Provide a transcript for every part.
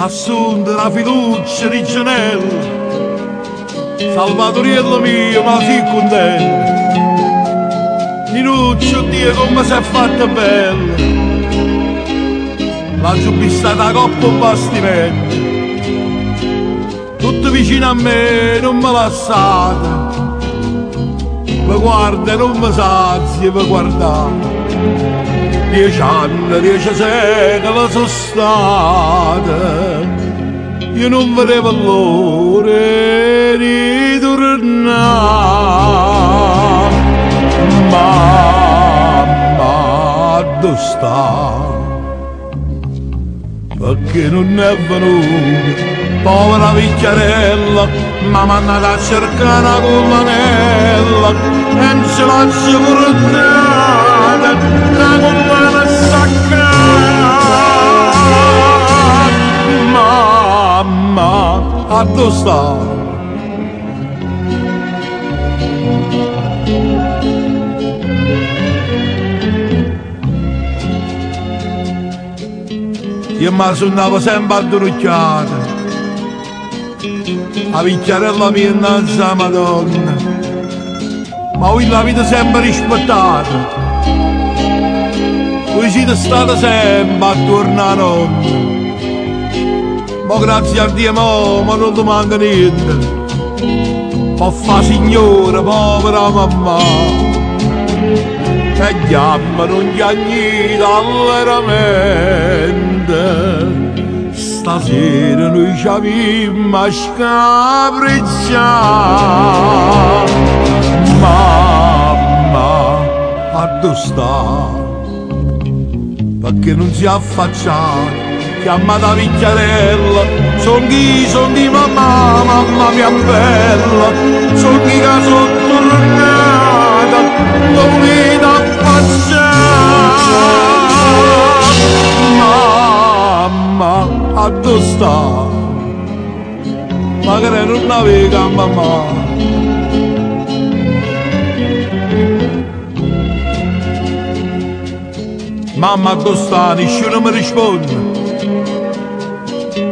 assunta la fiducia di Gianello, Salvatoriello mio, ma si contento. Minuccio, Dio, come si è fatta bella, la giubbistata a coppa un bastimento, tutto vicino a me, non me lasciate, mi guarda e non mi sazia, mi guardate. 10 anni, 10 secoli sono state, io non vedevo l'ora di tornare. Mamma, dove sta? Perché non è venuta? Povera vecchiarella, mamma è andata a cercare una collanella e non ce l'ha portata, la collana saccata. Mamma, a dove sta? Io mi suonavo sempre addorocchiata, la vecchiarella mia innanzi alla Madonna, ma voi la vita sempre rispettata, voi siete stati sempre attorno a nonna, ma grazie a Dio ma non ti manca niente, ma fa signora, povera mamma, che chiamano gli agni dall'eramento. Stasera noi ci abbiamo a scapricciare. Mamma, a dove sta? Perché non si affaccia? Chiamata vecchiarella, son chi mamma, mamma mia bella, son chi che sono tornata, non mi da affacciare. Mamma, a dove sta? Magari non navega mamma. Mamma, a dove sta? Nessuno mi risponde.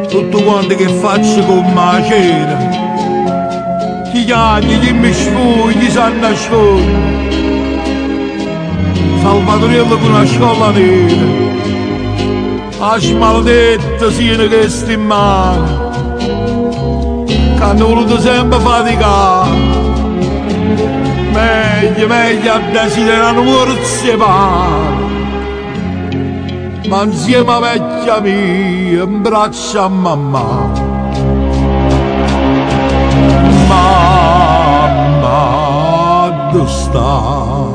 Tutto quanto che faccio con la cena, chi chiami, chi mi sfugge, chi si nasconde. Salvatoriello con una scolla nera, a smaledetta siano che sta in mano, che hanno voluto sempre faticare. Meglio a desiderare un morso e pane, ma insieme a vecchia mia in braccio a mamma. Mamma, dove sta?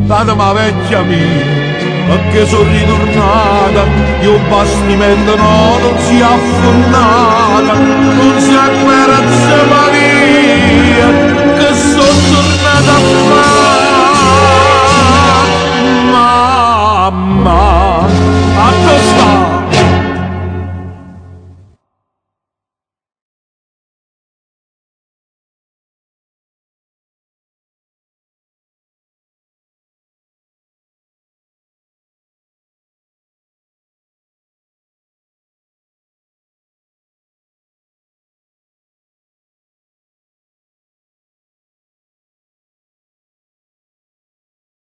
Datemi la vecchia mia, perché sono ritornata, io un bastimento no, non si è affondata, non si è persa la via.